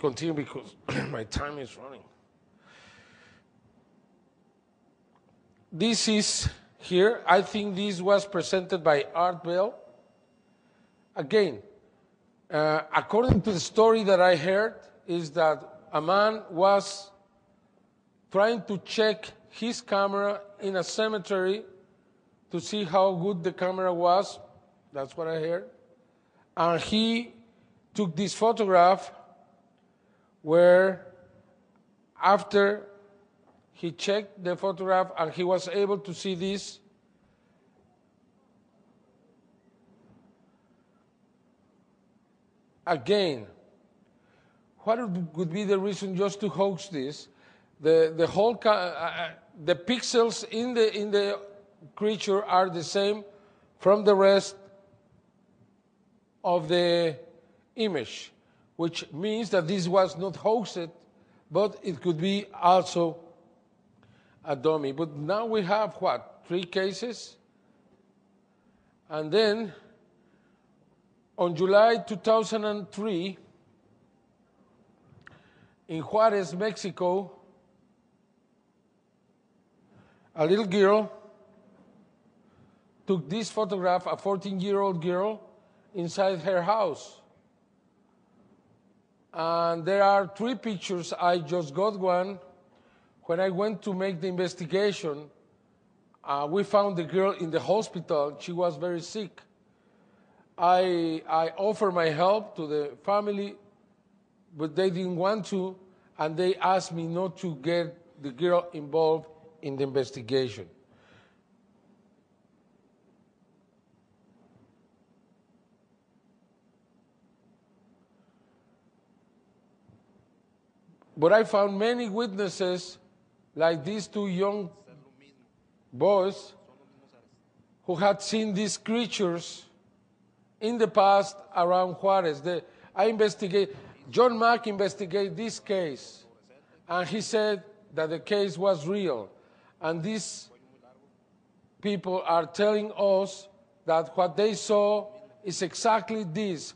continue because my time is running. This is here. I think this was presented by Art Bell. Again, according to the story that I heard, is that a man was trying to check his camera in a cemetery to see how good the camera was. That's what I heard. And he took this photograph where after he checked the photograph and he was able to see this. Again, what would be the reason just to hoax this? The pixels in the creature are the same from the rest of the image, which means that this was not hoaxed, but it could be also a dummy. But now we have what, 3 cases? And then on July 2003, in Juarez, Mexico, a little girl took this photograph, a 14-year-old girl, inside her house. And there are 3 pictures. I just got one. When I went to make the investigation, we found the girl in the hospital. She was very sick. I offered my help to the family, but they didn't want to, and they asked me not to get the girl involved in the investigation. But I found many witnesses, like these 2 young boys, who had seen these creatures in the past around Juarez. John Mack investigated this case, and he said that the case was real. And these people are telling us that what they saw is exactly this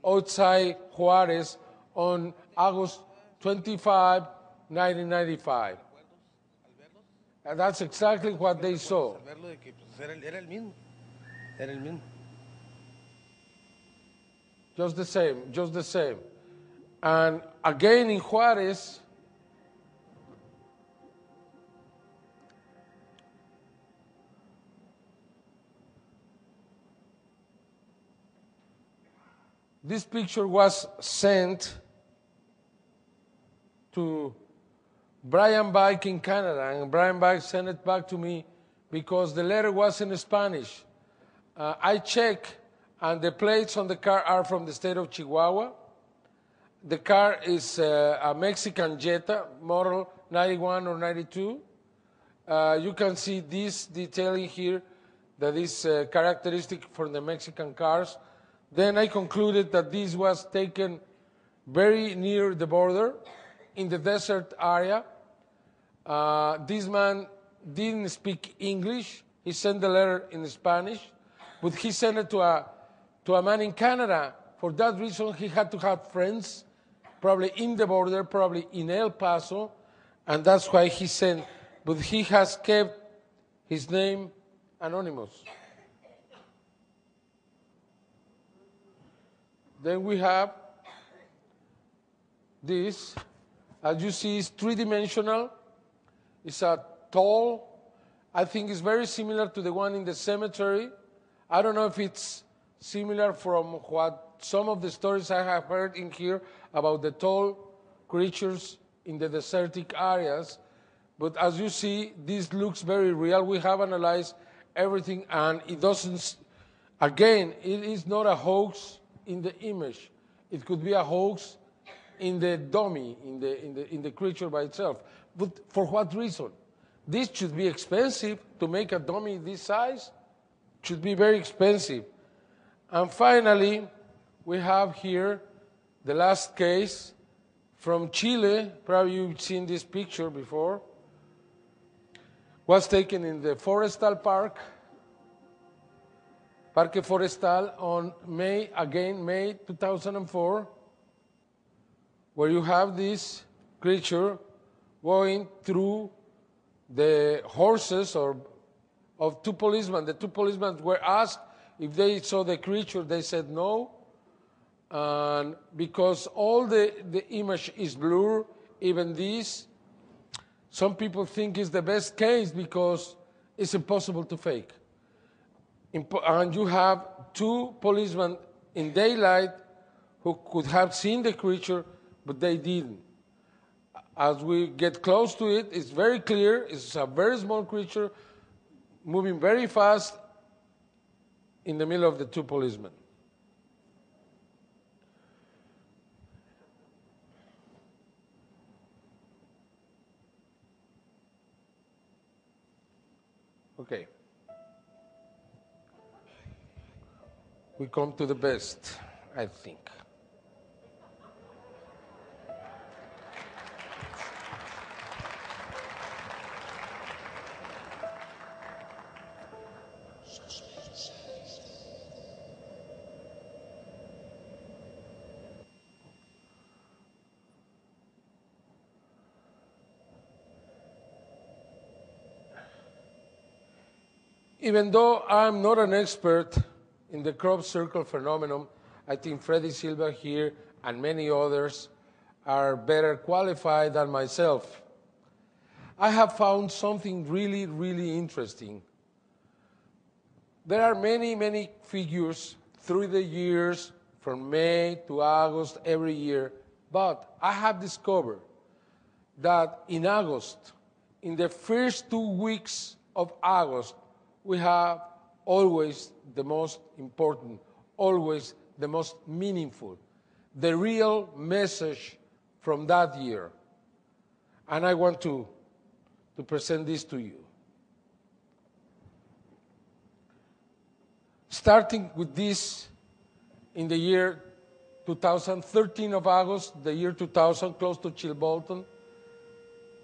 outside Juarez on August 25, 1995. And that's exactly what they saw. Just the same, just the same. And again in Juarez, this picture was sent to Brian Bike in Canada, and Brian Bike sent it back to me because the letter was in Spanish. I checked, and the plates on the car are from the state of Chihuahua. The car is a Mexican Jetta, model 91 or 92. You can see this detailing here that is characteristic for the Mexican cars. Then I concluded that this was taken very near the border, in the desert area. This man didn't speak English. He sent the letter in Spanish, but he sent it to a man in Canada. For that reason, he had to have friends, probably in the border, probably in El Paso, and that's why he sent. But he has kept his name anonymous. Then we have this. As you see, it's 3-dimensional. It's a tall. I think it's very similar to the one in the cemetery. I don't know if it's similar from what some of the stories I have heard in here about the tall creatures in the desertic areas. But as you see, this looks very real. We have analyzed everything, and it doesn't, again, it is not a hoax in the image. It could be a hoax in the dummy, in the creature by itself. But for what reason? This should be expensive to make a dummy this size. It should be very expensive. And finally, we have here the last case from Chile. Probably you've seen this picture before. Was taken in the Forestal Park, Parque Forestal, on May 2004. where you have this creature going through the horses of two policemen. The two policemen were asked if they saw the creature. They said no. And because all the image is blurred, even this, some people think it's the best case because it's impossible to fake. And you have two policemen in daylight who could have seen the creature, but they didn't. As we get close to it, it's very clear. It's a very small creature moving very fast in the middle of the two policemen. Okay. We come to the best, I think. Even though I'm not an expert in the crop circle phenomenon, I think Freddy Silva here and many others are better qualified than myself. I have found something really, really interesting. There are many, many figures through the years, from May to August every year, but I have discovered that in August, in the first 2 weeks of August, we have always the most important, always the most meaningful, the real message from that year. And I want to present this to you. Starting with this, in the year 2013 of August, the year 2000, close to Chilbolton,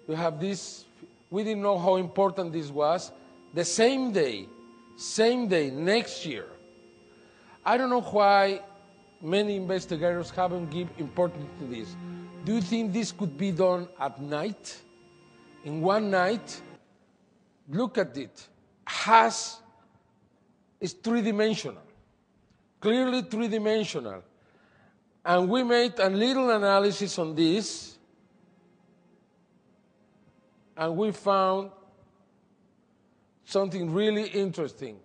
you have this. We didn't know how important this was. The same day, next year. I don't know why many investigators haven't given importance to this. Do you think this could be done at night? In one night? Look at it. It's three-dimensional, clearly three-dimensional. And we made a little analysis on this, and we found something really interesting.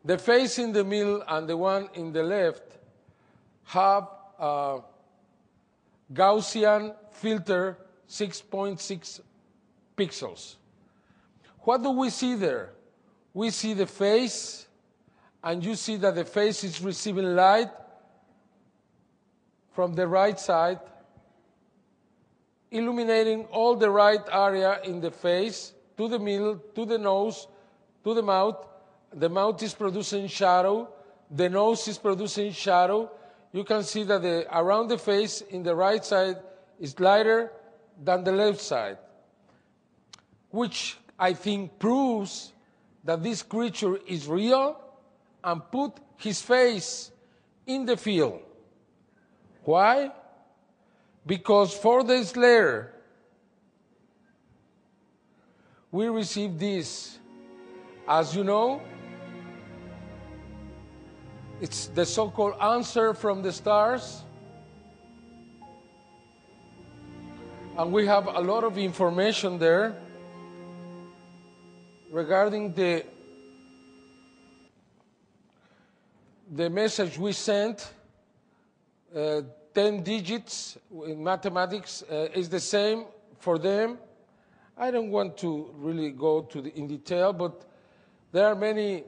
The face in the middle and the one in the left have a Gaussian filter 6.6 pixels. What do we see there? We see the face, and you see that the face is receiving light from the right side, illuminating all the right area in the face, to the middle, to the nose, to the mouth. The mouth is producing shadow. The nose is producing shadow. You can see that around the face in the right side is lighter than the left side, which I think proves that this creature is real and put his face in the field. Why? Because 4 days later, we received this. As you know, it's the so-called answer from the stars. And we have a lot of information there regarding the message we sent. 10 digits in mathematics is the same for them. I don't want to really go in detail, but there are many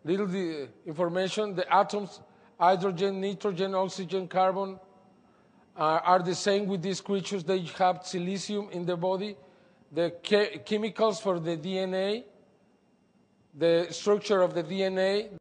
little information. The atoms, hydrogen, nitrogen, oxygen, carbon, are the same with these creatures. They have silicium in the body. The chemicals for the DNA, the structure of the DNA,